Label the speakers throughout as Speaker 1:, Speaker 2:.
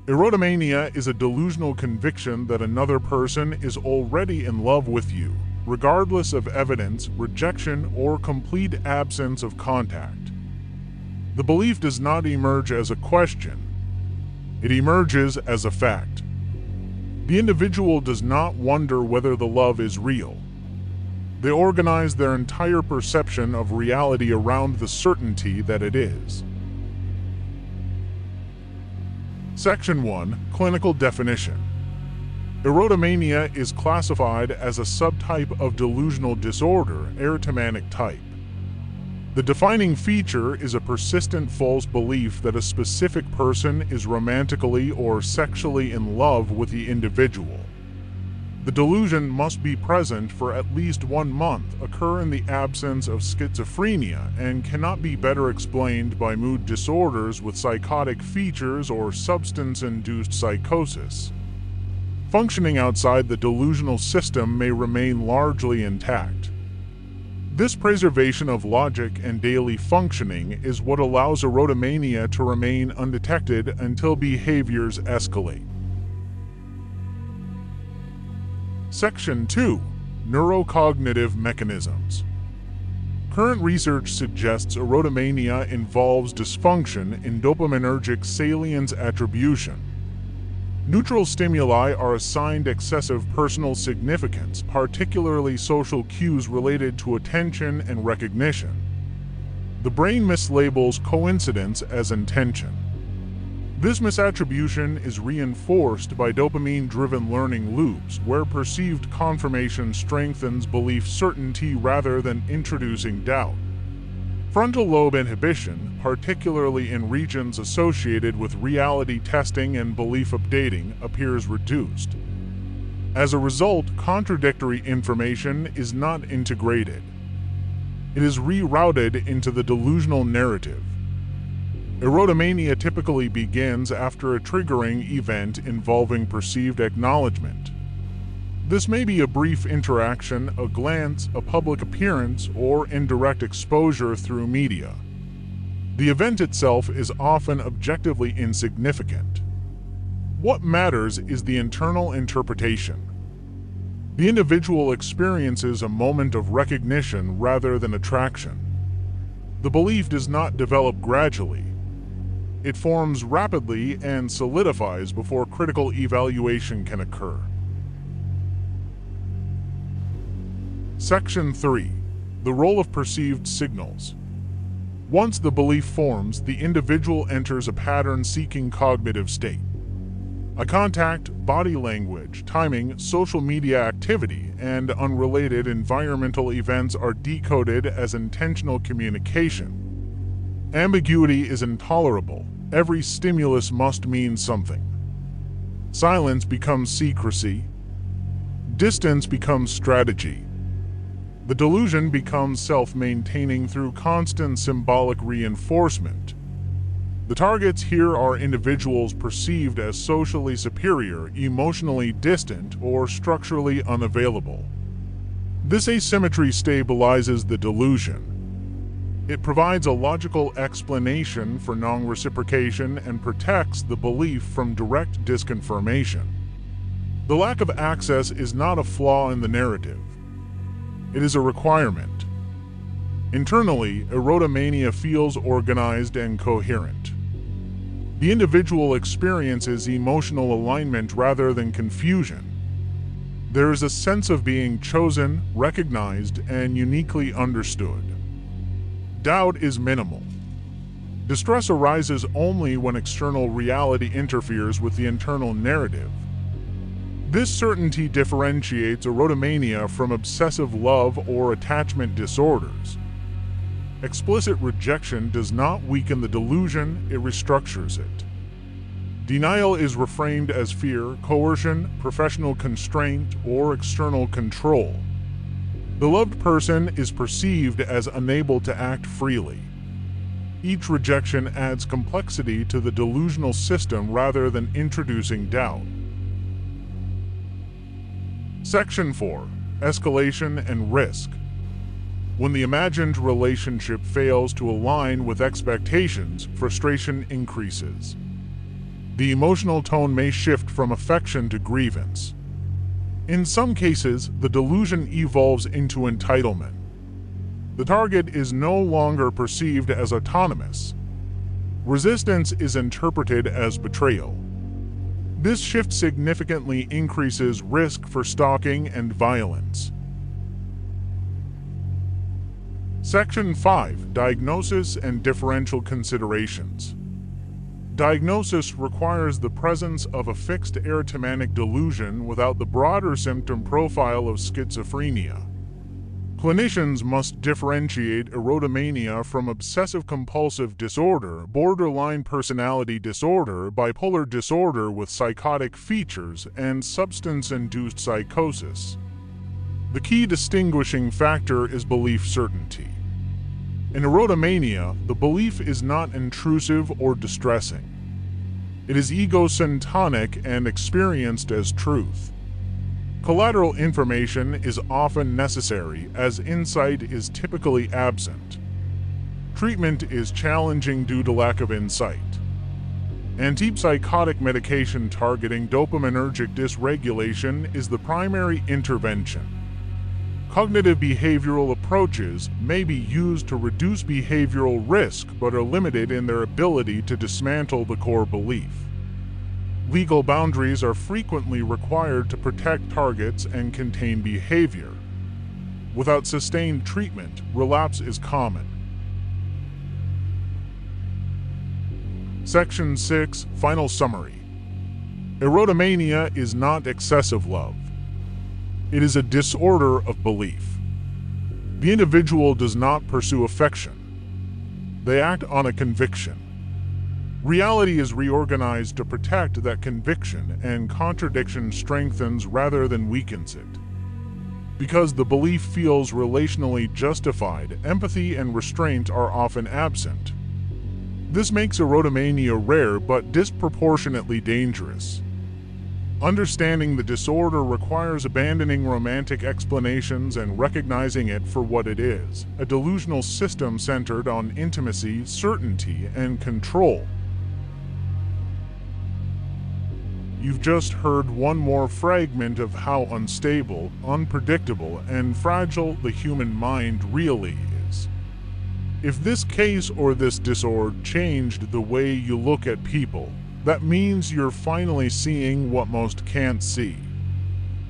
Speaker 1: Erotomania is a delusional conviction that another person is already in love with you, regardless of evidence, rejection, or complete absence of contact. The belief does not emerge as a question. It emerges as a fact. The individual does not wonder whether the love is real. They organize their entire perception of reality around the certainty that it is. Section 1. Clinical definition. Erotomania is classified as a subtype of delusional disorder, erotomanic type. The defining feature is a persistent false belief that a specific person is romantically or sexually in love with the individual. The delusion must be present for at least 1 month, occur in the absence of schizophrenia, and cannot be better explained by mood disorders with psychotic features or substance-induced psychosis. Functioning outside the delusional system may remain largely intact. This preservation of logic and daily functioning is what allows erotomania to remain undetected until behaviors escalate. Section 2. Neurocognitive mechanisms. Current research suggests erotomania involves dysfunction in dopaminergic salience attribution. Neutral stimuli are assigned excessive personal significance, particularly social cues related to attention and recognition. The brain mislabels coincidence as intention. This misattribution is reinforced by dopamine-driven learning loops, where perceived confirmation strengthens belief certainty rather than introducing doubt. Frontal lobe inhibition, particularly in regions associated with reality testing and belief updating, appears reduced. As a result, contradictory information is not integrated. It is rerouted into the delusional narrative. Erotomania typically begins after a triggering event involving perceived acknowledgement. This may be a brief interaction, a glance, a public appearance, or indirect exposure through media. The event itself is often objectively insignificant. What matters is the internal interpretation. The individual experiences a moment of recognition rather than attraction. The belief does not develop gradually. It forms rapidly and solidifies before critical evaluation can occur. Section 3. The role of perceived signals. Once the belief forms, the individual enters a pattern-seeking cognitive state. Eye contact, body language, timing, social media activity, and unrelated environmental events are decoded as intentional communication. Ambiguity is intolerable. Every stimulus must mean something. Silence becomes secrecy. Distance becomes strategy. The delusion becomes self-maintaining through constant symbolic reinforcement. The targets here are individuals perceived as socially superior, emotionally distant, or structurally unavailable. This asymmetry stabilizes the delusion. It provides a logical explanation for non-reciprocation and protects the belief from direct disconfirmation. The lack of access is not a flaw in the narrative. It is a requirement. Internally, erotomania feels organized and coherent. The individual experiences emotional alignment rather than confusion. There is a sense of being chosen, recognized, and uniquely understood. Doubt is minimal. Distress arises only when external reality interferes with the internal narrative. This certainty differentiates erotomania from obsessive love or attachment disorders. Explicit rejection does not weaken the delusion, it restructures it. Denial is reframed as fear, coercion, professional constraint, or external control. The loved person is perceived as unable to act freely. Each rejection adds complexity to the delusional system rather than introducing doubt. Section 4. Escalation and risk. When the imagined relationship fails to align with expectations, frustration increases. The emotional tone may shift from affection to grievance. In some cases, the delusion evolves into entitlement. The target is no longer perceived as autonomous. Resistance is interpreted as betrayal. This shift significantly increases risk for stalking and violence. Section 5. Diagnosis and differential considerations. Diagnosis requires the presence of a fixed erotomanic delusion without the broader symptom profile of schizophrenia. Clinicians must differentiate erotomania from obsessive-compulsive disorder, borderline personality disorder, bipolar disorder with psychotic features, and substance-induced psychosis. The key distinguishing factor is belief certainty. In erotomania, the belief is not intrusive or distressing. It is egocentric and experienced as truth. Collateral information is often necessary, as insight is typically absent. Treatment is challenging due to lack of insight. Antipsychotic medication targeting dopaminergic dysregulation is the primary intervention. Cognitive behavioral approaches may be used to reduce behavioral risk but are limited in their ability to dismantle the core belief. Legal boundaries are frequently required to protect targets and contain behavior. Without sustained treatment, relapse is common. Section 6. Final summary. Erotomania is not excessive love. It is a disorder of belief. The individual does not pursue affection. They act on a conviction. Reality is reorganized to protect that conviction, and contradiction strengthens rather than weakens it. Because the belief feels relationally justified, empathy and restraint are often absent. This makes erotomania rare but disproportionately dangerous. Understanding the disorder requires abandoning romantic explanations and recognizing it for what it is, a delusional system centered on intimacy, certainty, and control. You've just heard one more fragment of how unstable, unpredictable, and fragile the human mind really is. If this case or this disorder changed the way you look at people, that means you're finally seeing what most can't see.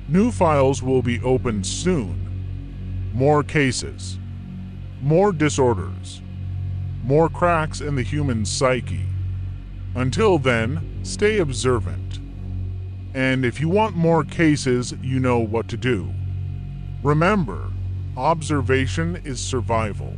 Speaker 1: New files will be opened soon. More cases. More disorders. More cracks in the human psyche. Until then, stay observant. And if you want more cases, you know what to do. Remember, observation is survival.